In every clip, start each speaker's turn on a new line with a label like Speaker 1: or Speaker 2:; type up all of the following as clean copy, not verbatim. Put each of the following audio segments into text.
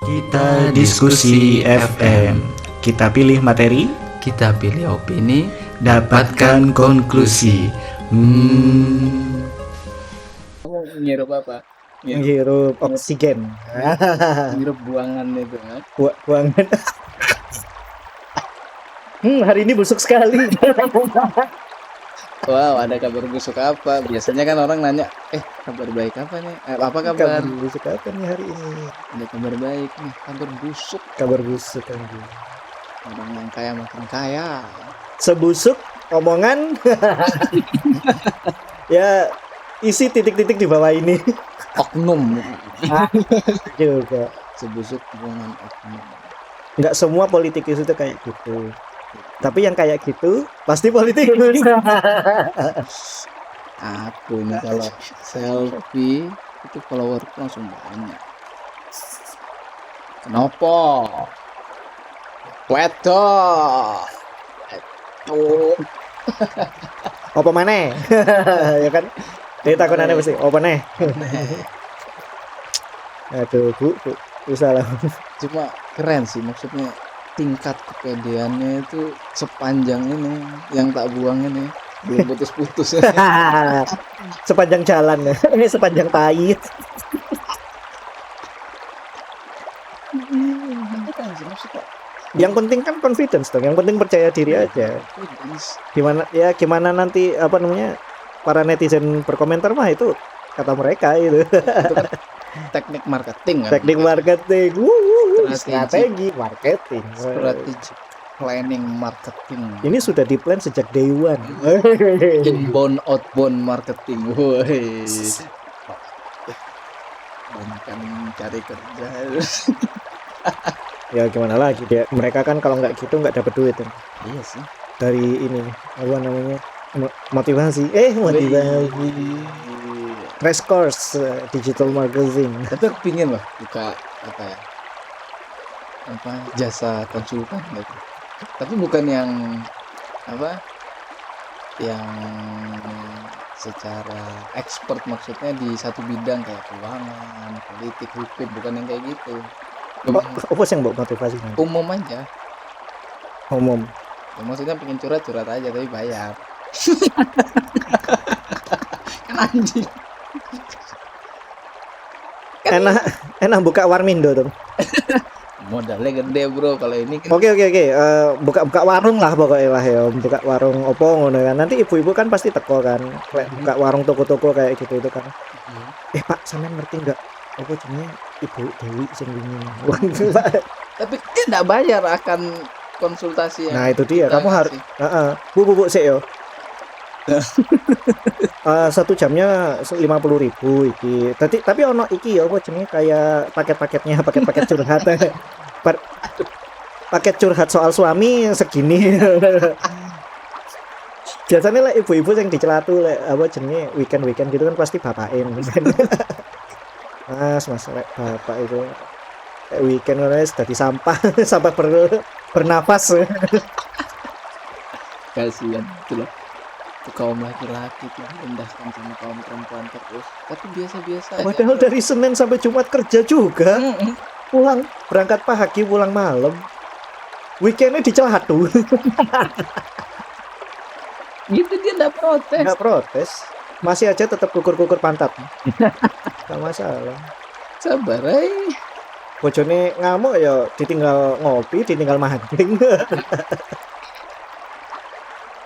Speaker 1: Kita diskusi FM. Kita pilih materi,
Speaker 2: Kita pilih opini,
Speaker 1: dapatkan konklusi.
Speaker 2: Kamu ngirup apa?
Speaker 3: Menghirup oksigen.
Speaker 2: Ngirup buangan itu kan?
Speaker 3: Buangan. Hari ini busuk sekali.
Speaker 2: Wow, ada kabar busuk apa? Biasanya kan orang nanya, kabar baik apa nih? Apa kabar?
Speaker 3: Kabar busuk apa nih hari ini?
Speaker 2: Ada kabar baik nih, kabar busuk.
Speaker 3: Kabar busuk kan.
Speaker 2: Orang yang kaya makin kaya.
Speaker 3: Sebusuk omongan. Ya, isi titik-titik di bawah ini.
Speaker 2: Oknum.
Speaker 3: Juga.
Speaker 2: Sebusuk buangan oknum.
Speaker 3: Enggak semua politikus itu kayak gitu. Tapi yang kayak gitu pasti politikus.
Speaker 2: Aku nih kalau selfie itu followerku langsung banyak. Kenapa? Wedok. Tuh.
Speaker 3: Apa maneh? Ya kan? Dia takonane mesti apa maneh? Aduh, Bu. Bisa lah.
Speaker 2: Cuma keren sih, maksudnya tingkat kepedeannya itu sepanjang ini yang tak buang ini belum putus-putus.
Speaker 3: Sepanjang jalan ya. Ini sepanjang tai. Yang penting kan confidence dong. Yang penting percaya diri aja. Gimana nanti para netizen berkomentar mah itu kata mereka itu.
Speaker 2: Itu kan teknik marketing kan.
Speaker 3: Teknik marketing. Strategi marketing.
Speaker 2: Strategi planning marketing.
Speaker 3: Ini sudah di-plan sejak day one.
Speaker 2: Inbound outbound marketing. Woi. Bukan cari kerja.
Speaker 3: Ya gimana lagi dia? Mereka kan kalau nggak gitu nggak dapat duit kan.
Speaker 2: Iya sih.
Speaker 3: Dari ini apa namanya? Motivasi. Crash course digital marketing.
Speaker 2: Tapi aku pingin loh buka jasa konsultan gitu. Tapi bukan yang yang secara expert, maksudnya di satu bidang kayak keuangan, politik, hukum, bukan yang kayak gitu.
Speaker 3: Apa sih yang buat motivasi?
Speaker 2: Umum aja.
Speaker 3: Umum.
Speaker 2: Ya, maksudnya pengen curhat aja tapi bayar. Kan anjing.
Speaker 3: Enak buka Warmindo tuh.
Speaker 2: Modalnya gede bro kalau ini kan.
Speaker 3: Oke. Buka warung lah pokoknya lah ya. Buka warung opo ngono kan. Nanti ibu-ibu kan pasti teko kan. Buka warung toko-toko kayak gitu itu kan. Pak, sampean ngerti enggak apa jenenge Ibu Dewi sing wingi?
Speaker 2: Tapi dia enggak bayar akan konsultasi yang.
Speaker 3: Nah, itu dia. Kamu harus Bu sik yo. 1 jamnya 50.000 iki. Tapi ono iki ya apa jenenge kayak paket curhat. Paket curhat soal suami segini. Biasanya lah ibu-ibu yang dicelatu apa jenenge weekend gitu kan pasti bapakin. Mas bapak itu weekend kan dadi sampah bernafas.
Speaker 2: Kasihan itu loh. Kaum laki-laki itu merendahkan sama kaum perempuan terus. Tapi biasa-biasa aja.
Speaker 3: Padahal dari Senin sampai Jumat kerja juga. Pulang berangkat pagi pulang malam. Weekendnya dicelatu.
Speaker 2: Gitu dia enggak protes.
Speaker 3: Enggak protes. Masih aja tetap kukur-kukur pantat. Enggak masalah.
Speaker 2: Sabar aja.
Speaker 3: Bojone ngamuk ya ditinggal ngopi, ditinggal mancing.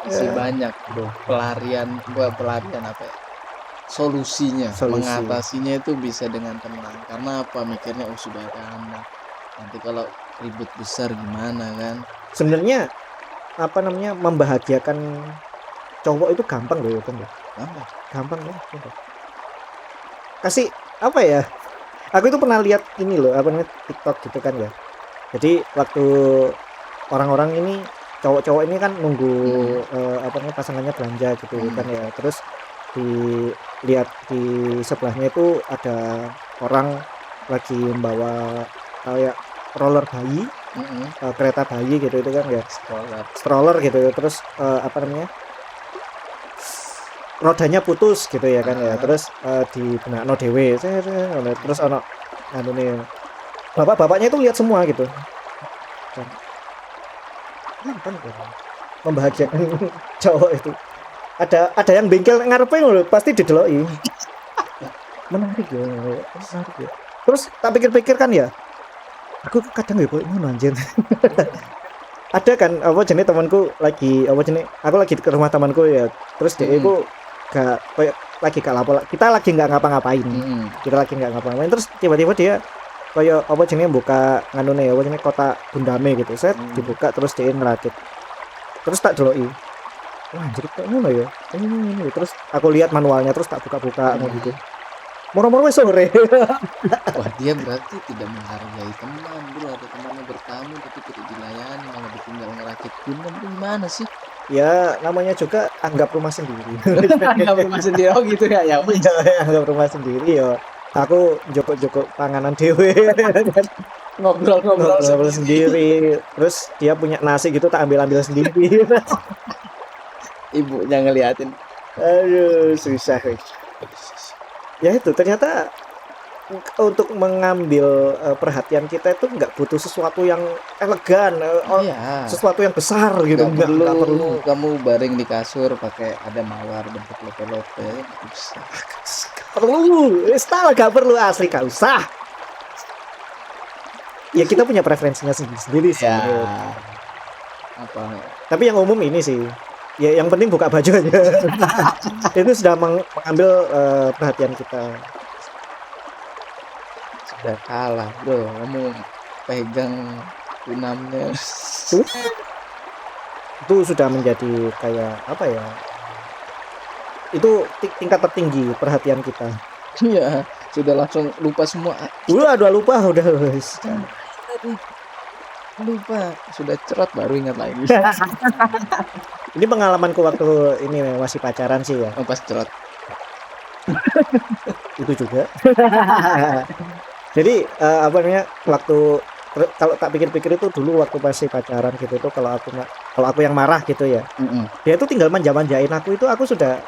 Speaker 2: Masih banyak bro pelarian apa ya? Solusinya. Mengatasinya itu bisa dengan tenang. Karena apa? Mikirnya sudah ada anak. Nanti kalau ribut besar gimana kan?
Speaker 3: Sebenarnya membahagiakan cowok itu gampang loh kan ya. Gampang loh. Kasih apa ya? Aku itu pernah lihat ini loh, TikTok gitu kan ya. Jadi waktu orang-orang ini cowok-cowok ini kan nunggu pasangannya belanja gitu kan ya. Terus dilihat di sebelahnya itu ada orang lagi membawa kayak roller bayi, kereta bayi gitu itu kan ya, stroller gitu. Terus rodanya putus gitu ya kan ya.
Speaker 2: Ah.
Speaker 3: Terus di benakno dhewe. Terus ono anune bapak-bapaknya itu lihat semua gitu. Dan apa nih, membahagiakan cowok itu. Ada yang bengkel ngarepe ngono pasti dideloki. Menarik ya, menarik ya. Terus tak pikir-pikir kan ya, aku kadang ya kok ngono anjir. Ada kan apa jenis temanku lagi apa jenis aku lagi ke rumah temanku ya. Terus dia itu gak kayak lagi gak lapo. Kita lagi nggak ngapa-ngapain. Kita lagi nggak ngapa-ngapain terus tiba-tiba dia kayak apa jenis buka nganune apa jenis kotak Gundame gitu. Saya dibuka terus dia ngerakit. Terus tak deloki. Wah, anjir kok ngono ya. Ini. Terus aku lihat manualnya terus tak buka-buka gitu. Moro-moro wis sore.
Speaker 2: Wah, dia berarti tidak menghargai teman, bro. Ada temannya bertamu tapi tidak dilayani, malah ditinggal ngerakit Gundam. Itu gimana sih?
Speaker 3: Ya namanya juga anggap rumah sendiri.
Speaker 2: Anggap rumah sendiri. Oh gitu ya. Ya wis.
Speaker 3: Anggap rumah sendiri ya. Aku joko-joko panganan dewe.
Speaker 2: Ngobrol-ngobrol
Speaker 3: Ngobrol sendiri. Terus dia punya nasi gitu tak ambil-ambil sendiri.
Speaker 2: Ibunya ngeliatin.
Speaker 3: Aduh, susah. Ya itu ternyata untuk mengambil perhatian kita itu nggak butuh sesuatu yang elegan,
Speaker 2: Iya.
Speaker 3: sesuatu yang besar gitu.
Speaker 2: Nggak
Speaker 3: Nggak
Speaker 2: perlu kamu baring di kasur pakai ada mawar bentuk lope-lope. Nggak usah.
Speaker 3: perlu. Istilah nggak perlu asli nggak usah. Ya kita punya preferensinya sendiri sih.
Speaker 2: Ya. Apa?
Speaker 3: Tapi yang umum ini sih. Ya yang penting buka baju aja. Itu sudah mengambil perhatian kita.
Speaker 2: Sudah kalah, bro. Kamu pegang Gundamnya.
Speaker 3: Itu sudah menjadi kayak apa ya? Itu tingkat tertinggi perhatian kita.
Speaker 2: Iya, sudah langsung lupa semua.
Speaker 3: Udah lupa udah wes.
Speaker 2: Lupa, sudah cerot baru ingat lagi.
Speaker 3: Ini pengalamanku waktu ini masih pacaran sih ya.
Speaker 2: Oh, pas cerot.
Speaker 3: Itu juga. Jadi apa namanya waktu kalau tak pikir-pikir itu dulu waktu masih pacaran gitu tuh kalau aku yang marah gitu ya. Dia tuh tinggal manja-manjain aku sudah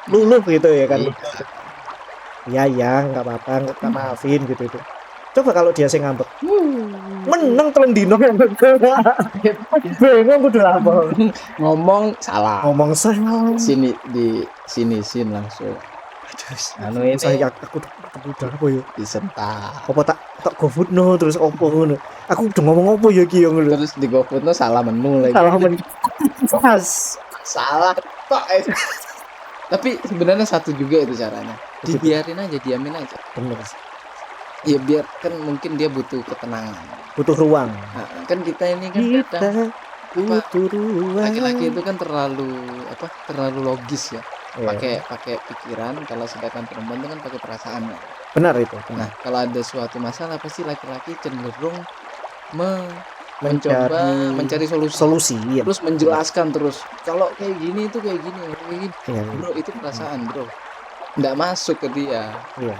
Speaker 3: luluh gitu ya kan. Iya ya nggak apa-apa tak maafin gitu itu. Coba kalau dia sing ngambek. Menang telan dino. Bingung kudu apa.
Speaker 2: Ngomong salah.
Speaker 3: Ngomong salah.
Speaker 2: Sini di sini langsung. Anu ini
Speaker 3: Saya aku udah apa ya?
Speaker 2: disentak.
Speaker 3: Apa tak GoFood no terus opo ngono. Aku udah ngomong opo ya ki ngono.
Speaker 2: Terus di GoFood salah menu lagi.
Speaker 3: Salah men.
Speaker 2: Salah kok. Tapi sebenarnya satu juga itu caranya. Dibiarin aja, diamin aja.
Speaker 3: Bener.
Speaker 2: Ya biar kan mungkin dia butuh ketenangan.
Speaker 3: Butuh ruang.
Speaker 2: Nah, kan kita ini kan kadang
Speaker 3: butuh ruang.
Speaker 2: laki-laki itu kan terlalu logis ya.
Speaker 3: Iya.
Speaker 2: Pakai pikiran, kalau sedangkan perempuan itu kan pakai perasaannya.
Speaker 3: Benar itu.
Speaker 2: Nah, kalau ada suatu masalah pasti laki-laki cenderung mencoba mencari solusi.
Speaker 3: Iya.
Speaker 2: Terus menjelaskan terus. Kalau kayak gini itu kayak gini.
Speaker 3: Iya.
Speaker 2: Bro, itu perasaan, bro. Nggak masuk ke dia.
Speaker 3: Iya.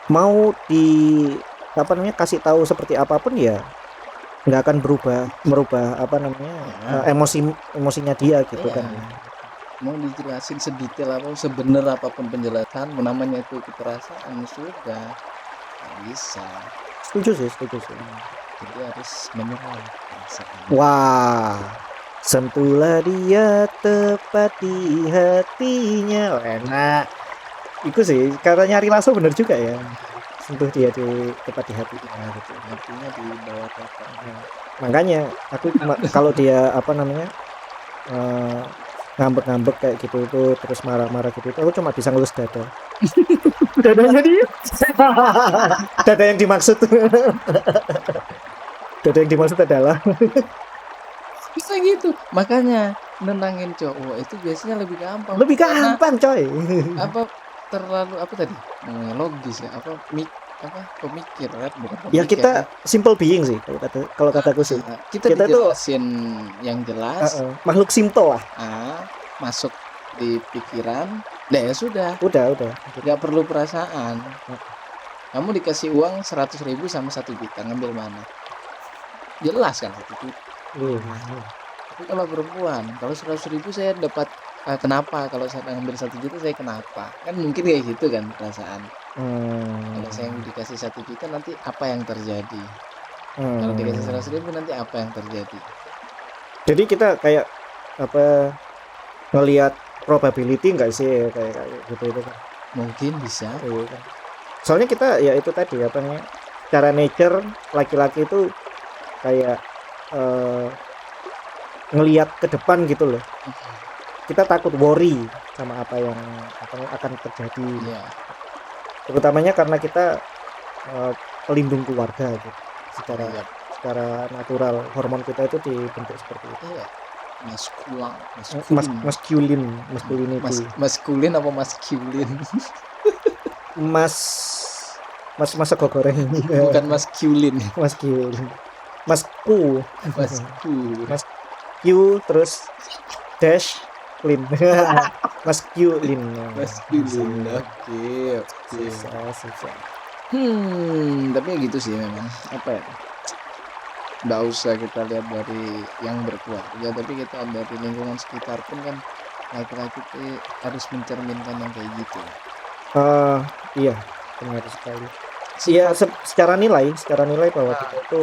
Speaker 3: Mau kasih tahu seperti apapun ya nggak akan merubah emosinya dia gitu
Speaker 2: Iya.
Speaker 3: kan.
Speaker 2: Mau dijelasin sedetail apa, sebenar apapun penjelasan, namanya itu perasaan sudah nggak bisa.
Speaker 3: Setuju sih.
Speaker 2: Jadi harus menyerah perasaan.
Speaker 3: Wah, sentuhlah dia tepat di hatinya. Enak. Itu sih katanya Ari Lasso bener juga ya. Sentuh dia di tepat di hatinya gitu.
Speaker 2: Hatinya di bawah tata.
Speaker 3: Makanya aku kalau dia ngambek-ngambek kayak gitu itu terus marah-marah gitu itu aku cuma bisa ngelus dada. Dadanya dia. Dada yang dimaksud. Dada yang dimaksud adalah
Speaker 2: Bisa gitu. Makanya nenangin cowok itu biasanya lebih gampang.
Speaker 3: lebih
Speaker 2: Karena
Speaker 3: gampang coy.
Speaker 2: terlalu tadi? Logis ya. Pemikir kan? Bukan
Speaker 3: Ya
Speaker 2: pemikir,
Speaker 3: kita simple being sih kalau kataku sih.
Speaker 2: Kita
Speaker 3: kita tuh
Speaker 2: dijelasin yang jelas.
Speaker 3: Makhluk simple lah.
Speaker 2: Masuk di pikiran. Ya sudah.
Speaker 3: Udah.
Speaker 2: Nggak perlu perasaan. Kamu dikasih uang 100.000 sama 1 juta, ngambil mana? Jelas kan 1 juta. Tapi kalau perempuan, kalau 100.000 saya dapat kenapa kalau saya ngambil 1 juta saya kenapa? Kan mungkin kayak gitu kan perasaan. Kalau saya
Speaker 3: Hmm.
Speaker 2: dikasih 1 juta nanti apa yang terjadi? Kalau dikasih 100.000 nanti apa yang terjadi?
Speaker 3: Jadi kita kayak apa ngelihat probability nggak sih kayak gitu itu kan.
Speaker 2: Mungkin bisa.
Speaker 3: Iya kan. Soalnya kita ya itu tadi apa namanya cara nature laki-laki itu kayak ngelihat ke depan gitu loh. Kita takut worry sama apa yang akan terjadi.
Speaker 2: Iya.
Speaker 3: Terutamanya karena kita pelindung keluarga gitu.
Speaker 2: Iya.
Speaker 3: Secara natural hormon kita itu dibentuk seperti itu.
Speaker 2: Iya.
Speaker 3: Masculinity.
Speaker 2: Maskulin apa maskulin?
Speaker 3: Mas masak goreng.
Speaker 2: Bukan maskulin.
Speaker 3: Masculin. Masku.
Speaker 2: Maskulin.
Speaker 3: Q terus dash lin. Masculin.
Speaker 2: Maskulin. Oke.
Speaker 3: Susah.
Speaker 2: Tapi gitu sih memang. Apa ya? Nggak usah kita lihat dari yang berkeluarga, tapi kita dari lingkungan sekitar pun kan laki-laki itu harus mencerminkan yang kayak gitu.
Speaker 3: Iya, benar sekali. Iya, secara nilai bahwa kita itu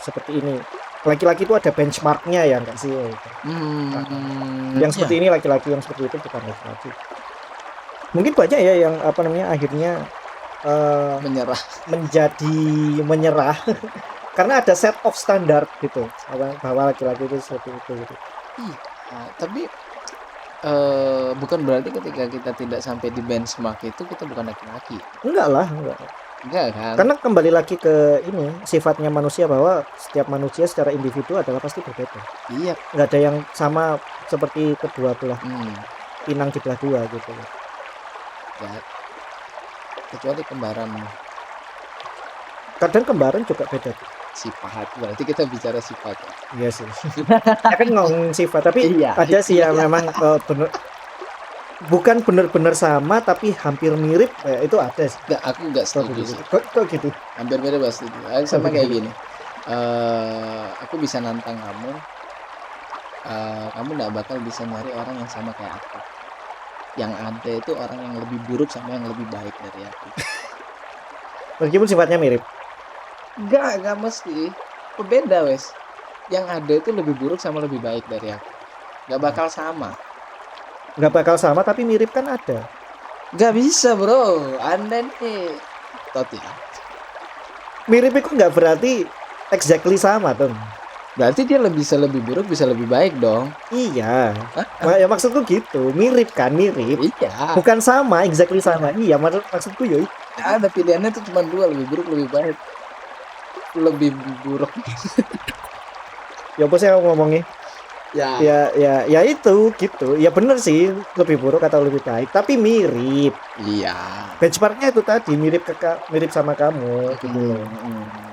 Speaker 3: seperti ini. Laki-laki itu ada benchmarknya ya enggak sih? Yang seperti ini laki-laki, yang seperti itu bukan laki-laki. Mungkin banyak ya yang apa namanya akhirnya menyerah karena ada set of standard gitu bahwa laki-laki itu seperti itu gitu.
Speaker 2: Tapi bukan berarti ketika kita tidak sampai di benchmark itu kita bukan laki-laki.
Speaker 3: Enggak kan. Karena kembali lagi ke ini sifatnya manusia bahwa setiap manusia secara individu adalah pasti berbeda.
Speaker 2: Iya.
Speaker 3: Nggak ada yang sama seperti kedua belah pinang di belah dua gitu.
Speaker 2: Ya. Kecuali kembaran.
Speaker 3: Kadang kembaran juga beda.
Speaker 2: Sifat, berarti kita bicara sifat ya?
Speaker 3: Iya sih. Kan ngomongin sifat, tapi ada sih yang memang bener, bukan benar-benar sama tapi hampir mirip ya, itu ada sih.
Speaker 2: Aku nggak setuju sih.
Speaker 3: Kok gitu?
Speaker 2: Hampir mirip gak setuju. Sama kayak gini. Aku bisa nantang kamu. Kamu nggak bakal bisa nyari orang yang sama kayak aku. Yang ada itu orang yang lebih buruk sama yang lebih baik dari aku.
Speaker 3: Meskipun sifatnya mirip.
Speaker 2: Enggak mesti. Beda wes. Yang ada itu lebih buruk sama lebih baik dari aku. Gak bakal sama.
Speaker 3: Gak bakal sama tapi mirip kan ada.
Speaker 2: Gak bisa bro. Anda nih tot ya.
Speaker 3: Mirip itu gak berarti exactly sama dong.
Speaker 2: Berarti dia bisa lebih buruk bisa lebih baik dong.
Speaker 3: Iya. Ya maksudku gitu. Mirip kan mirip.
Speaker 2: Iya.
Speaker 3: Bukan sama exactly sama. Iya maksudku ya.
Speaker 2: Ada pilihannya tuh cuma dua, lebih buruk lebih baik. Lebih buruk.
Speaker 3: Ya apa sih aku ngomongnya? Ya itu gitu. Ya bener sih lebih buruk atau lebih baik, tapi mirip.
Speaker 2: Iya.
Speaker 3: Benchmarknya itu tadi mirip sama kamu gitu.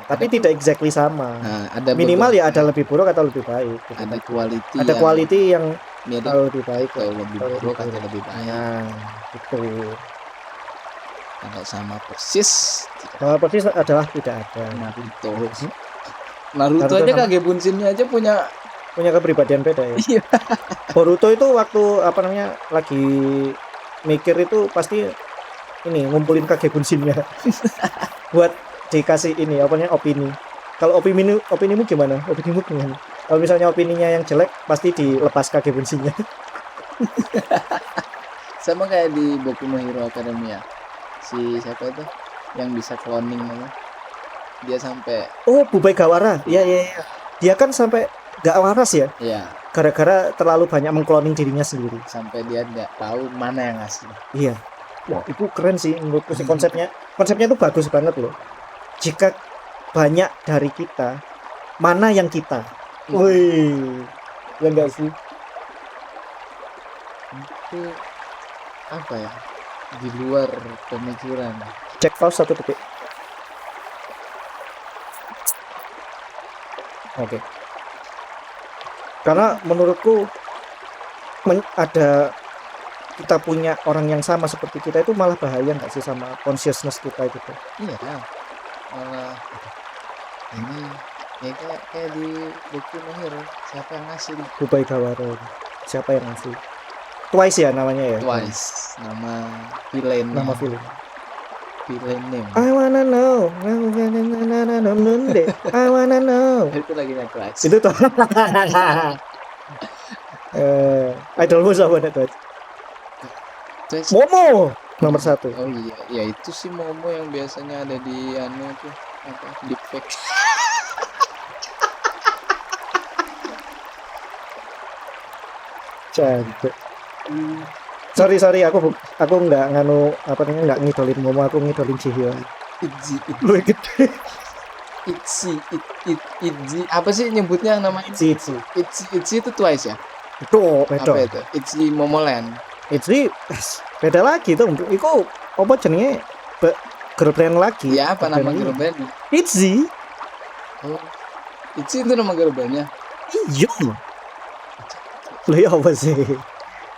Speaker 3: Tapi tidak exactly sama.
Speaker 2: Nah, ada
Speaker 3: minimal ya ada lebih buruk atau lebih baik. Gitu.
Speaker 2: Ada
Speaker 3: quality yang
Speaker 2: mirip
Speaker 3: lebih baik
Speaker 2: atau lebih buruk atau lebih baik.
Speaker 3: Nah, gitu.
Speaker 2: Kalau sama persis.
Speaker 3: Sama persis adalah tidak ada.
Speaker 2: Naruto aja Kage Bunshin-nya aja punya
Speaker 3: kepribadian beda ya.
Speaker 2: Iya.
Speaker 3: Boruto itu waktu apa namanya lagi mikir itu pasti ini ngumpulin Kage Bunshin-nya buat dikasih ini apa namanya opini. Kalau opinimu gimana? Kalau misalnya opininya yang jelek pasti dilepas Kage Bunshin-nya.
Speaker 2: Sama kayak di Boku no Hero Academia. Si siapa itu yang bisa cloning namanya? Dia sampai
Speaker 3: Bubai Gawara. Iya. Dia kan sampai gak waras ya?
Speaker 2: Iya.
Speaker 3: Gara-gara terlalu banyak mengkloning dirinya sendiri.
Speaker 2: Sampai dia nggak tahu mana yang asli.
Speaker 3: Iya. Wah, itu keren sih menurutku sih konsepnya. Konsepnya itu bagus banget loh. Jika banyak dari kita, mana yang kita? Wih. Ya enggak sih?
Speaker 2: Itu apa ya? Di luar pemikiran.
Speaker 3: Cek pause 1 detik. Oke. Karena menurutku ada kita punya orang yang sama seperti kita itu malah bahaya nggak sih sama consciousness kita gitu.
Speaker 2: Iya kan. Malah ini ya kayak di Boku no Hero, siapa yang ngasih?
Speaker 3: Bobai Gawara. Siapa yang ngasih? Twice ya namanya ya.
Speaker 2: Twice nama villainnya.
Speaker 3: Nama film.
Speaker 2: Villain name.
Speaker 3: I wanna know. I wanna know.
Speaker 2: Itu lagunya Twice.
Speaker 3: Itu tuh. Idolmu siapa nih Twice?
Speaker 2: Twice.
Speaker 3: Momo nomor 1.
Speaker 2: Oh iya, ya itu sih Momo yang biasanya ada di anu tuh apa deepfake.
Speaker 3: Cantik. Sorry aku nggak nganu apa namanya nggak ngidolin Momo, aku ngidolin Jihyun. Lu gede.
Speaker 2: Itzy apa sih nyebutnya namanya?
Speaker 3: Itzy
Speaker 2: Itzy itu Twice ya?
Speaker 3: itu beda.
Speaker 2: Apa itu? Itzy Momoland.
Speaker 3: Itzy beda lagi tuh. Iku apa jenenge girlfriend lagi.
Speaker 2: Ya apa nama
Speaker 3: Girlfriend
Speaker 2: girl bandnya?
Speaker 3: Itzy.
Speaker 2: Oh. Itzy itu nama girl bandnya.
Speaker 3: Iya. Lu ya apa sih?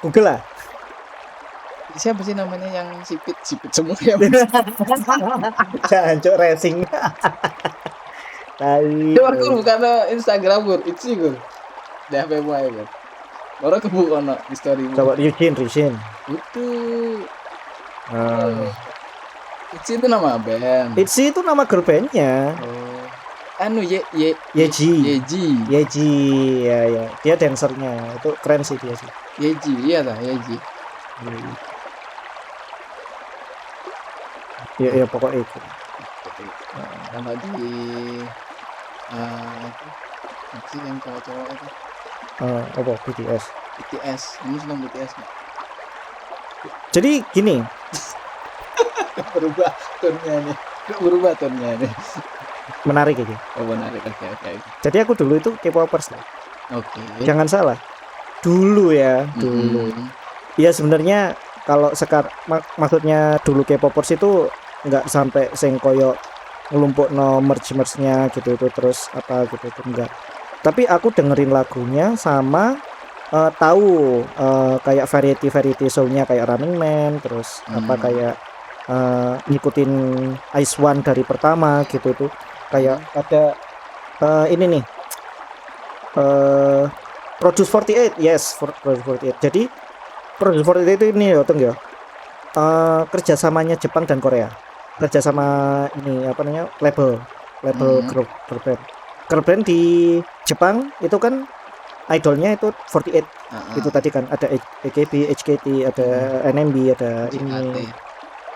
Speaker 3: Google lah.
Speaker 2: Siapa sih namanya yang sipit semua ya?
Speaker 3: Jancuk racing. Tai.
Speaker 2: Coba gue bukan Instagram gue, Itzy gue. Di HP gue ya gue. Orang kebuka no di story.
Speaker 3: Coba Ryujin.
Speaker 2: Itu. Itzy itu nama band.
Speaker 3: Itzy itu nama girl bandnya.
Speaker 2: Oh. Anu
Speaker 3: Yeji.
Speaker 2: Yeji.
Speaker 3: Ya. Dia dancernya. Itu keren sih dia sih.
Speaker 2: Yeji, iya lah Yeji.
Speaker 3: Ya pokoknya itu.
Speaker 2: Kalau di itu apa yang cowok-cowok itu
Speaker 3: Apa BTS.
Speaker 2: BTS, ini sedang BTS nih.
Speaker 3: Jadi gini,
Speaker 2: Berubah tone-nya nih.
Speaker 3: menarik ini.
Speaker 2: Oh menarik, oke.
Speaker 3: Jadi aku dulu itu K-popers lah.
Speaker 2: Oke.
Speaker 3: Jangan salah. Dulu. Ya sebenarnya kalau maksudnya dulu K-popers itu nggak sampai sing koyo ngelumpukno merch-merchnya gitu itu terus apa gitu itu enggak. Tapi aku dengerin lagunya sama tahu kayak variety show-nya kayak Running Man terus apa kayak ngikutin Ice One dari pertama gitu tuh. Kayak ada ini nih Produce 48. Yes, Produce 48. Jadi Produce 48 itu ini ya, ya. Kerjasamanya Jepang dan Korea. Kerjasama ini apa namanya label girl band di Jepang itu kan idolnya itu 48. Itu tadi kan ada AKB, HKT, ada NMB, ada ini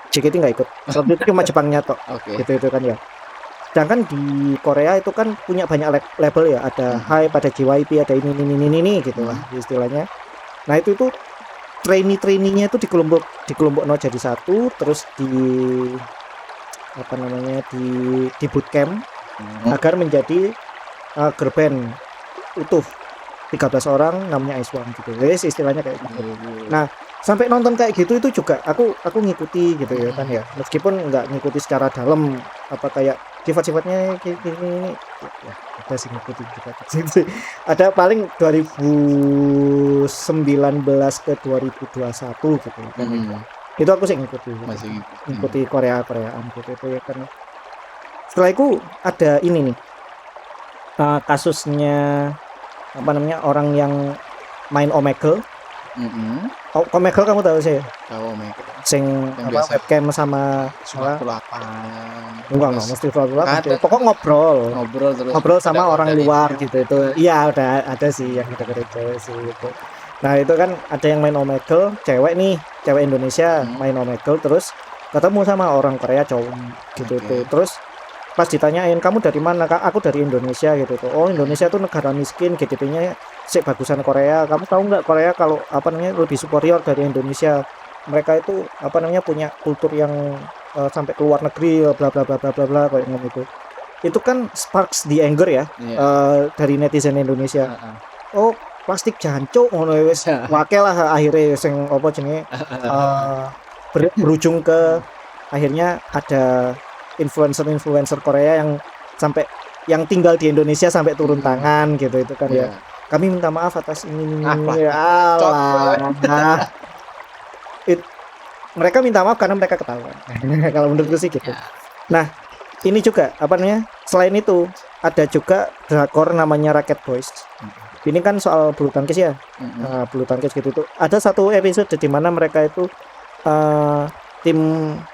Speaker 3: JKT nggak ikut. Waktu itu cuma Jepangnya tok. Gitu kan ya. Sedangkan di Korea itu kan punya banyak label ya, ada HYBE, ada JYP, ada ini gitu lah istilahnya. Nah itu trainee-nya itu dikelompok jadi satu, terus di apa namanya di bootcamp agar menjadi girl band utuh 13 orang namanya Ice One gitu. Guys istilahnya kayak gitu. Nah, sampai nonton kayak gitu itu juga aku ngikuti gitu ya kan ya. Meskipun nggak ngikuti secara dalam apa kayak sifat-sifatnya gini ya, ada sih ngikuti juga. Ada paling 2019 ke 2021 gitu kan. Itu aku sih ngikuti.
Speaker 2: Masih
Speaker 3: ngikuti Koreaan gitu itu ya kan. Setelah itu ada ini nih. Kasusnya apa namanya orang yang main Omegle. Omegle kamu tahu sih?
Speaker 2: Tahu Omegle.
Speaker 3: Sing apa webcam sama enggak mesti surat-surat. Pokok ngobrol sama orang luar gitu itu. Iya udah ada sih yang dengerin cewek sih itu. Nah itu kan ada yang main Omegle, cewek Indonesia main Omegle terus ketemu sama orang Korea cowok gitu tuh. Terus pas ditanyain kamu dari mana Kak? Aku dari Indonesia gitu tuh. Oh Indonesia tuh negara miskin, GDP-nya sih bagusan Korea. Kamu tahu nggak Korea kalau apa namanya lebih superior dari Indonesia? Mereka itu apa namanya punya kultur yang sampai ke luar negeri bla bla bla bla bla bla kayak gitu. Itu kan sparks the anger ya dari netizen Indonesia. Oh plastik jancuk ngono wis wake lah akhirnya sing apa jenenge berujung ke akhirnya ada influencer Korea yang sampai yang tinggal di Indonesia sampai turun tangan gitu itu kan ya. Kami minta maaf atas ini. Mereka minta maaf karena mereka ketahuan. Kalau menurutku sih gitu. Nah, ini juga apa namanya? Selain itu ada juga drakor namanya Rocket Boys. ini kan soal bulu tangkis ya.
Speaker 2: Mm-mm.
Speaker 3: Bulu tangkis gitu tuh. Ada satu episode di mana mereka itu tim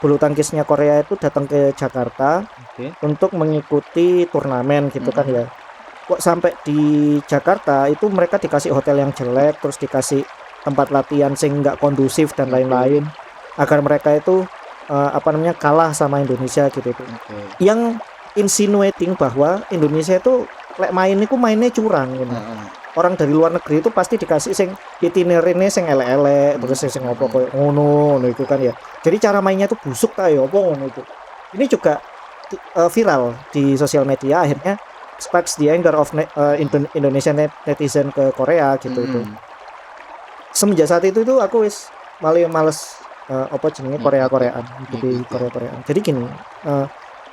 Speaker 3: bulu tangkisnya Korea itu datang ke Jakarta
Speaker 2: Oke.
Speaker 3: untuk mengikuti turnamen gitu kan
Speaker 2: Mm-mm.
Speaker 3: ya. Kok sampai di Jakarta itu mereka dikasih hotel yang jelek, terus dikasih tempat latihan sing nggak kondusif dan
Speaker 2: Oke.
Speaker 3: lain-lain, agar mereka itu kalah sama Indonesia gitu tuh.
Speaker 2: Oke.
Speaker 3: Yang insinuating bahwa Indonesia itu lek main itu mainnya curang gitu.
Speaker 2: Heeh.
Speaker 3: Orang dari luar negeri itu pasti dikasih sing itinerine sing elek-elek, terus sing apa koyo ngono itu kan ya. Jadi cara mainnya tuh busuk ta ya apa ngono itu. Ini juga viral di sosial media, akhirnya sparks the anger of Indonesian netizen ke Korea gitu tuh.
Speaker 2: Mm-mm.
Speaker 3: Semenjak saat itu tuh aku wis malah males apa jenenge Korea-Koreaan
Speaker 2: Ngikutin.
Speaker 3: jadi Korea-Koreaan. Jadi gini,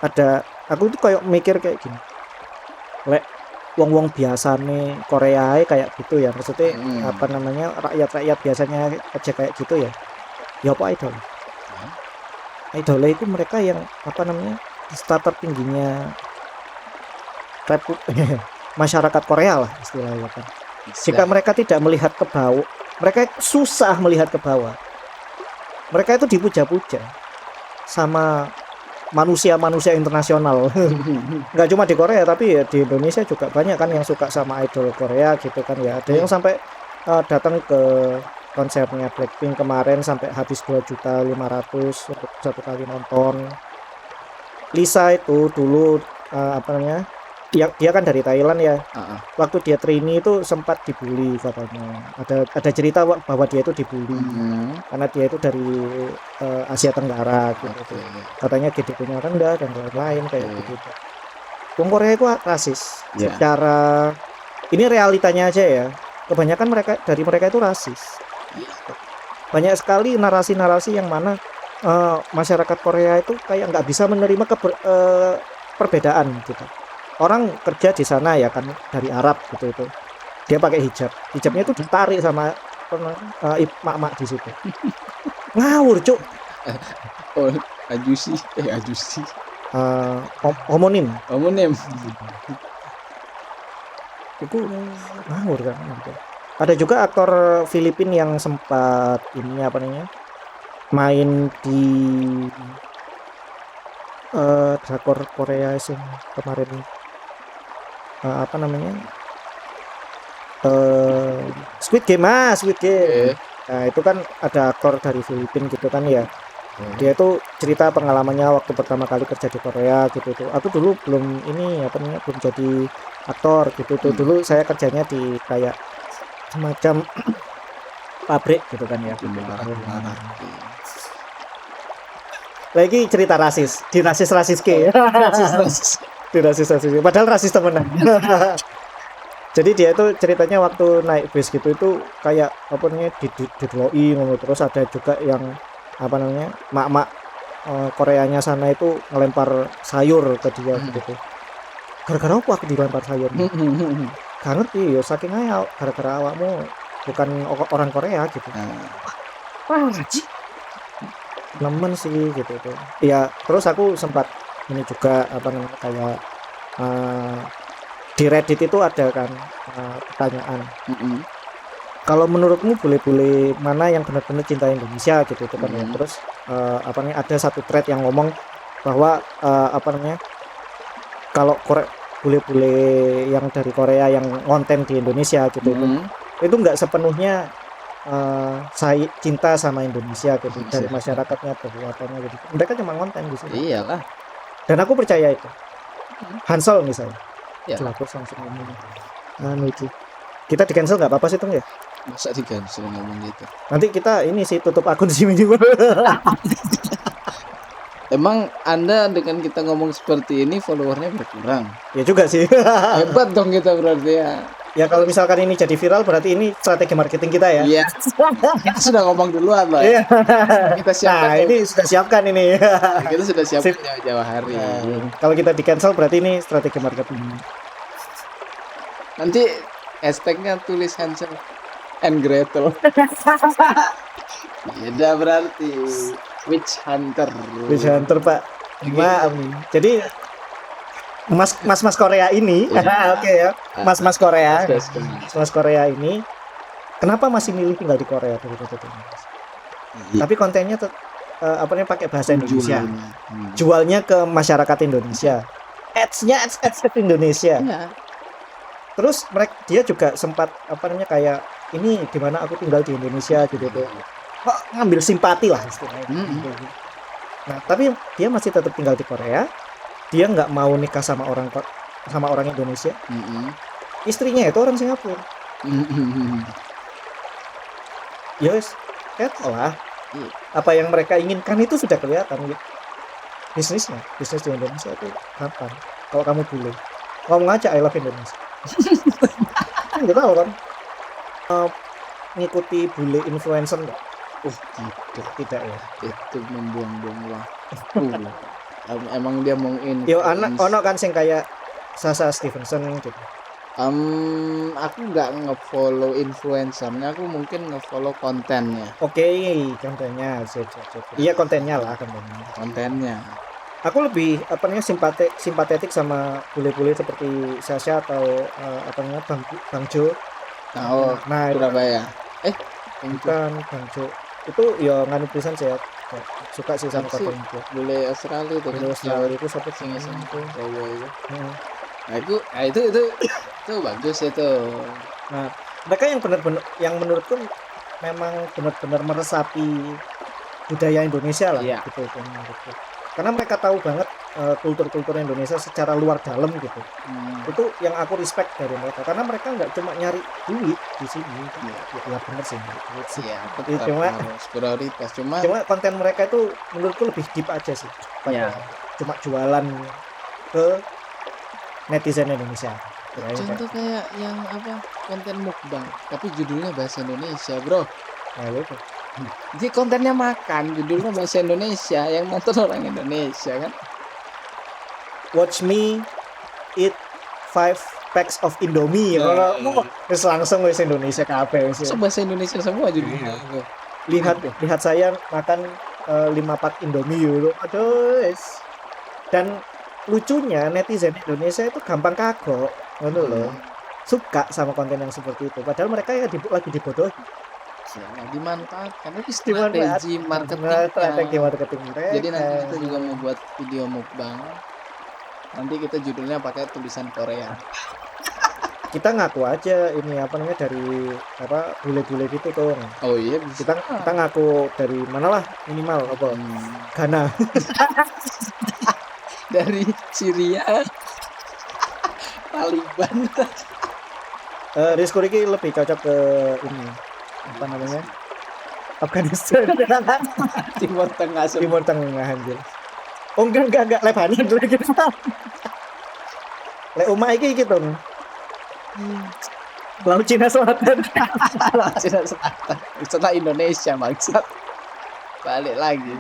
Speaker 3: ada aku tuh kayak mikir kayak gini. Lek wong-wong biasane Korea kayak gitu ya, maksudnya rakyat-rakyat biasanya aja kayak gitu ya. Ya apa idol? Idol itu mereka yang di starter tingginya masyarakat Korea lah istilahnya kan. Jika mereka tidak melihat ke bawah, mereka susah melihat ke bawah. Mereka itu dipuja-puja sama manusia-manusia internasional. Nggak cuma di Korea tapi ya di Indonesia juga banyak kan yang suka sama idol Korea gitu kan ya. Ada yang sampai datang ke konsernya Blackpink kemarin sampai habis 2.500.000 untuk satu kali nonton. Lisa itu dulu dia kan dari Thailand ya. Waktu dia trainee itu sempat dibully katanya. Ada cerita bahwa dia itu dibully karena dia itu dari Asia Tenggara gitu. Katanya GDP-nya rendah dan lain-lain kayak gitu. Wong Korea itu rasis. Secara ini realitanya aja ya. Kebanyakan mereka itu rasis. Banyak sekali narasi-narasi yang mana masyarakat Korea itu kayak nggak bisa menerima perbedaan gitu. Orang kerja di sana ya kan dari Arab gitu itu. Dia pakai hijabnya itu ditarik sama mak-mak di situ. Ngawur, Cuk.
Speaker 2: Oh, ajusi.
Speaker 3: Homonim. Itu ngawur kan gitu. Ada juga aktor Filipina yang sempat main di drakor Korea yang kemarin Squid Game. Nah itu kan ada aktor dari Filipina gitu kan ya. Dia itu cerita pengalamannya waktu pertama kali kerja di Korea gitu tuh. Aku dulu belum belum jadi aktor gitu tuh. Dulu saya kerjanya di kayak semacam pabrik gitu kan ya. Lagi cerita rasis, di rasis ke. Di rasis. Padahal rasis temenan. Jadi dia itu ceritanya waktu naik bis gitu itu kayak dideloi ngono, terus ada juga yang mak-mak Koreanya sana itu ngelempar sayur ke dia gitu. Gara-gara apa aku dilempar sayur? Gak ngerti ya, saking aja gara-gara awakmu bukan orang Korea gitu. Wah, nemen sih gitu tuh. Ya, terus aku sempat ini juga kayak di Reddit itu ada kan pertanyaan. Kalau menurutmu bule-bule mana yang benar-benar cinta Indonesia gitu itu kan ya. Terus ada satu thread yang ngomong bahwa kalau bule-bule yang dari Korea yang konten di Indonesia gitu itu nggak sepenuhnya saya cinta sama Indonesia gitu dari masyarakatnya perbuatannya gitu. Mereka cuma konten di sini.
Speaker 2: Iyalah.
Speaker 3: Dan aku percaya itu. Hansol misalnya.
Speaker 2: Ya.
Speaker 3: Aku langsung ngomong. Kita di cancel nggak apa-apa sih Tung ya?
Speaker 2: Masa di cancel ngomong gitu?
Speaker 3: Nanti kita ini sih tutup akun sih minimal.
Speaker 2: Emang Anda dengan kita ngomong seperti ini followernya berkurang?
Speaker 3: Ya juga sih.
Speaker 2: Hebat dong kita berarti ya.
Speaker 3: Ya kalau misalkan ini jadi viral berarti ini strategi marketing kita ya.
Speaker 2: Iya. Kita sudah ngomong duluan lah.
Speaker 3: Iya.
Speaker 2: Kita siapkan.
Speaker 3: Nah, ini sudah siapkan ini.
Speaker 2: Kita sudah siapkan jauh-jauh hari.
Speaker 3: Kalau kita di cancel berarti ini strategi marketing.
Speaker 2: Nanti hashtagnya tulis Hansel and Gretel. Beda berarti. Witch Hunter
Speaker 3: Pak. Maaf nih. Jadi mas Korea ini, oke ya, mas Korea, mas Korea ini, kenapa masih milih tinggal di Korea daripada di Indonesia? Tapi kontennya apa namanya pakai bahasa Indonesia, jualnya ke masyarakat Indonesia, ads-nya ads Indonesia.
Speaker 2: Iya.
Speaker 3: Terus dia juga sempat apa namanya kayak ini di mana aku tinggal di Indonesia gitu tuh. Kok ngambil simpati lah istilahnya. Nah, tapi dia masih tetap tinggal di Korea. Dia nggak mau nikah sama orang Indonesia. Istrinya itu orang Singapura. Yes, lah. Apa yang mereka inginkan itu sudah kelihatan gitu. Bisnis di Indonesia itu gampang. Kalau kamu boleh ngomong aja I love Indonesia. Nggak tahu kan? Ngikuti bule influencer nggak? Tidak ya.
Speaker 2: Itu membuang-buang waktu. Emang dia mau
Speaker 3: Yo anak ono kan sing kayak Sasha Stevenson gitu.
Speaker 2: Aku nggak nge-follow influencernya, aku mungkin nge-follow kontennya.
Speaker 3: Oke, kontennya. Iya kontennya lah
Speaker 2: Kontennya.
Speaker 3: Aku lebih apa namanya simpatetik sama bule-bule seperti Sasha atau apa namanya Bang Jo.
Speaker 2: Nah, Surabaya.
Speaker 3: Bukan Bang Jo. Itu ya nganu pisan saya suka sih sama kontennya.
Speaker 2: Bule Australia itu
Speaker 3: Bule Australia itu satu
Speaker 2: sing itu. Nah, itu bagus itu.
Speaker 3: Nah, mereka yang benar-benar yang menurutku memang benar-benar meresapi budaya Indonesia lah gitu menurutku. Karena mereka tahu banget kultur-kultur Indonesia secara luar dalam gitu. Itu yang aku respect dari mereka karena mereka nggak cuma nyari duit di sini. Ya benar sih.
Speaker 2: Iya,
Speaker 3: cuma
Speaker 2: prioritas cuma
Speaker 3: konten mereka itu menurutku lebih deep aja sih. Cuma jualan ke netizen Indonesia.
Speaker 2: Contoh kayak yang apa konten mukbang tapi judulnya bahasa Indonesia, bro.
Speaker 3: Nah, itu.
Speaker 2: Jadi kontennya makan, judulnya bahasa Indonesia, yang nonton orang Indonesia kan.
Speaker 3: Watch me eat 5 packs of Indomie. Terus langsung wis Indonesia kabeh wis.
Speaker 2: Bahasa Indonesia semua judulnya.
Speaker 3: Lihat saya makan 5 pack Indomie dulu. Aduh, wis. Dan lucunya netizen Indonesia itu gampang kagok, ngono loh. Suka sama konten yang seperti itu. Padahal mereka ya lagi dibodohi.
Speaker 2: Dimanfaatkan itu strategi marketing. Jadi nanti kita juga mau buat video mukbang. Nanti kita judulnya pakai tulisan Korea.
Speaker 3: Kita ngaku aja ini apa namanya dari apa bule-bule gitu tuh.
Speaker 2: Oh iya,
Speaker 3: kita ngaku dari mana lah minimal apa? Ghana.
Speaker 2: Dari Syria. Taliban.
Speaker 3: Rizko Riki lebih cocok ke ini apa namanya Afghanistan.
Speaker 2: Timur
Speaker 3: Tengah anjir. Oh enggak Lebanon dulu gitu. Umah iki gitu. Laut Cina Selatan.
Speaker 2: Setelah Indonesia maksud. Balik lagi.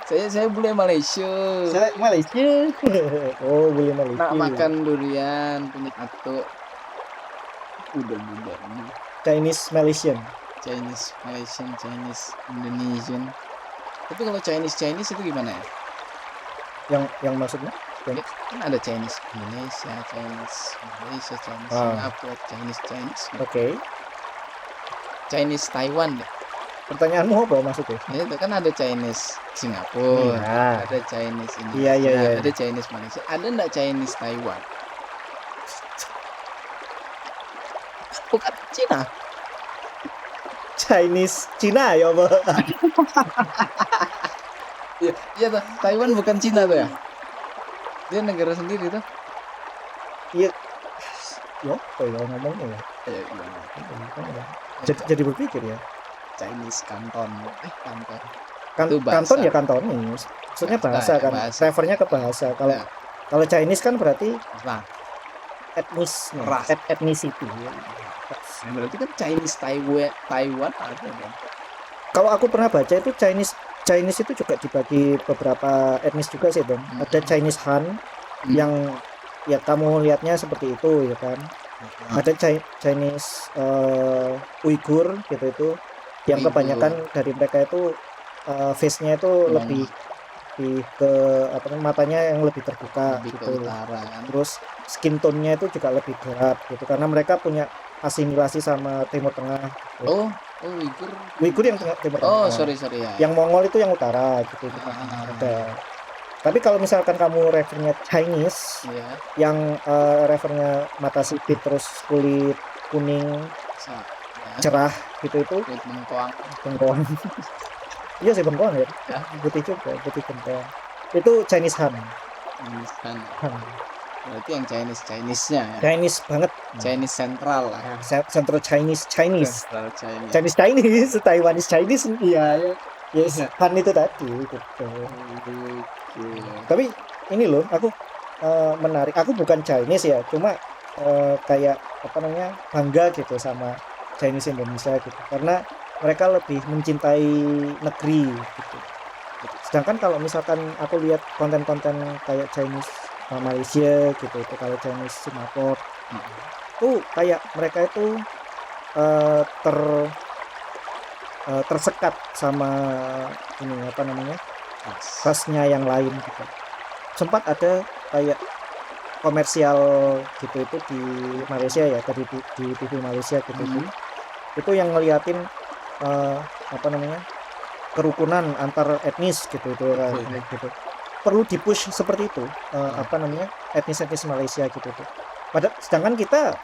Speaker 2: Saya boleh Malaysia.
Speaker 3: Oh, boleh Malaysia.
Speaker 2: Nak makan durian, punya atuk. Udah.
Speaker 3: Chinese Malaysian,
Speaker 2: Indonesian. Tapi kalau Chinese itu gimana ya?
Speaker 3: Yang maksudnya?
Speaker 2: Kan ada Chinese Indonesia, Chinese Malaysia, Chinese Singapura, Chinese.
Speaker 3: Oke.
Speaker 2: Chinese Taiwan deh.
Speaker 3: Pertanyaanmu apa maksudnya?
Speaker 2: Ya, itu kan ada Chinese Singapura, ada Chinese Indonesia,
Speaker 3: iya.
Speaker 2: ada Chinese Malaysia, ada enggak Chinese Taiwan? Bukan Cina.
Speaker 3: Chinese Cina ya, Pak.
Speaker 2: Iya tuh, Taiwan bukan Cina tuh ya? Dia negara sendiri tuh.
Speaker 3: Iya. Ya, apa ya ngomongnya ya? Jadi berpikir ya.
Speaker 2: Chinese Kanton. Kanton.
Speaker 3: Kanton ya Kantonis. Maksudnya bahasa kan. Refernya ke bahasa. Kalau Chinese kan berarti etnis, ethnicity.
Speaker 2: Berarti kan Chinese Taiwan ada kan?
Speaker 3: Kalau aku pernah baca itu Chinese itu juga dibagi beberapa etnis juga sih, Bang. Ada Chinese Han yang ya kamu lihatnya seperti itu ya kan. Ada Chinese Uighur gitu itu yang kebanyakan dari mereka itu face-nya itu lebih ke apa namanya, matanya yang lebih terbuka
Speaker 2: lebih ke
Speaker 3: gitu.
Speaker 2: utara kan.
Speaker 3: Terus skin tone-nya itu juga lebih gelap gitu karena mereka punya asimilasi sama Timur Tengah gitu.
Speaker 2: Oh
Speaker 3: Uighur yang Timur
Speaker 2: oh
Speaker 3: Tengah.
Speaker 2: sorry ya.
Speaker 3: Yang Mongol itu yang utara gitu. Ada. Tapi kalau misalkan kamu refernya Chinese
Speaker 2: Iya.
Speaker 3: yang refernya mata sipit terus kulit kuning
Speaker 2: Ya.
Speaker 3: cerah gitu itu
Speaker 2: Kulit bengkoang.
Speaker 3: bengkoang. Iya sih bengkoang ya.
Speaker 2: Ya.
Speaker 3: Putih juga, putih bengkoang. Itu Chinese Han.
Speaker 2: Chinese kan.
Speaker 3: Han.
Speaker 2: Berarti yang Chinese-nya ya.
Speaker 3: Chinese banget.
Speaker 2: Chinese sentral lah.
Speaker 3: Central Chinese.
Speaker 2: Central Chinese.
Speaker 3: Chinese, Taiwanese Chinese. Iya, yes. Han itu tadi gitu.
Speaker 2: Oke.
Speaker 3: Tapi ini loh, aku menarik. Aku bukan Chinese ya, cuma kayak apa namanya bangga gitu sama Chinese Indonesia gitu, karena mereka lebih mencintai negeri gitu. Sedangkan kalau misalkan aku lihat konten-konten kayak Chinese Malaysia gitu, itu kalau Chinese Singapura, tuh kayak mereka itu tersekat sama ini apa namanya khasnya yang lain gitu. Sempat ada kayak komersial gitu itu di Malaysia ya, tadi di TV Malaysia gitu. Itu yang ngeliatin apa namanya kerukunan antar etnis gitu itu kan gitu. Perlu dipush seperti itu apa namanya etnis Malaysia gitu tuh. Padahal sedangkan kita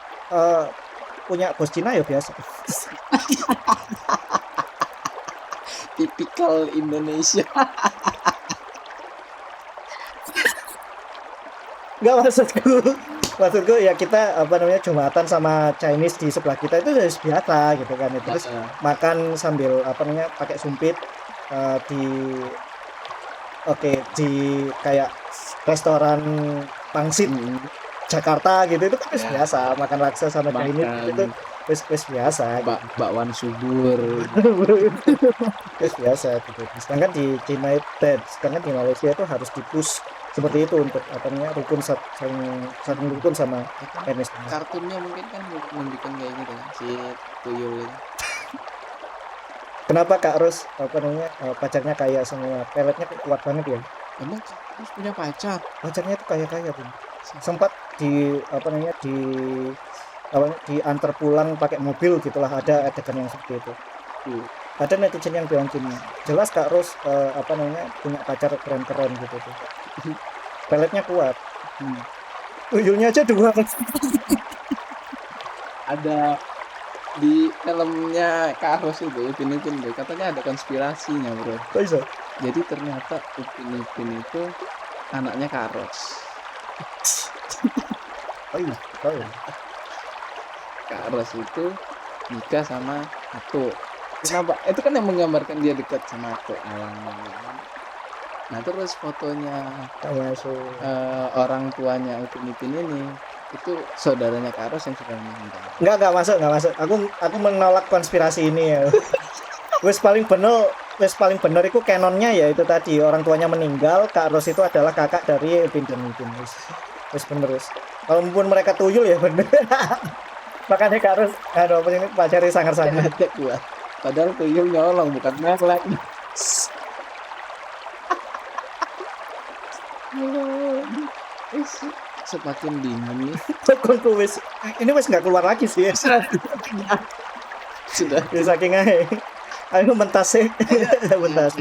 Speaker 3: punya bos Cina ya biasa.
Speaker 2: Tipikal Indonesia.
Speaker 3: Enggak, maksudku ya kita apa namanya Jumatan sama Chinese di sebelah kita itu harus biasa gitu kan ya. Terus makan sambil apa namanya pakai sumpit di kayak restoran pangsit Jakarta gitu, itu kan biasa makan laksa sama Chinese itu wis biasa.
Speaker 2: Bakwan subur.
Speaker 3: Wis biasa gitu. Sedangkan di China sedangkan di Malaysia itu harus dipush seperti itu untuk apa namanya rukun saling rukun sama etnis.
Speaker 2: Kartunnya mungkin kan membuat kayak gitu kan si tuyul itu.
Speaker 3: Kenapa Kak Ros apa namanya pacarnya kaya semua, peletnya kuat banget ya?
Speaker 2: Emang terus punya pacar?
Speaker 3: Pacarnya itu kaya Bun. Sempat di apa namanya diantar pulang pakai mobil gitulah, ada adegan yang seperti itu. Ada netizen yang bilang gini, jelas Kak Ros apa namanya punya pacar keren-keren gitu tuh. Peletnya kuat. Tuyulnya aja 2.
Speaker 2: Ada di filmnya Kak Ros itu Upin Ipin deh, katanya ada konspirasinya bro.
Speaker 3: Kok bisa?
Speaker 2: Jadi ternyata Upin Ipin itu anaknya Kak Ros.
Speaker 3: Oh iya, tahu ya.
Speaker 2: Kak Ros itu nikah sama Ato. Kenapa? Itu kan yang menggambarkan dia dekat sama Ato awalnya. Nah terus fotonya orang tuanya Upin Ipin ini itu saudaranya Kak Ros yang sudah meninggal.
Speaker 3: Enggak masuk. Aku menolak konspirasi ini ya. Wes paling bener itu canonnya ya itu tadi, orang tuanya meninggal, Kak Ros itu adalah kakak dari Upin dan Ipin. Wes bener wes. Walaupun mereka tuyul ya bener. Makanya Kak Ros ini pacarnya sangar-sangar.
Speaker 2: Padahal tuyul nyolong bukan melek. Semakin dingin nih.
Speaker 3: Ini wes nggak keluar lagi sih ya.
Speaker 2: Sudah.
Speaker 3: Saking aja. Ayo mentas sih. Mentas.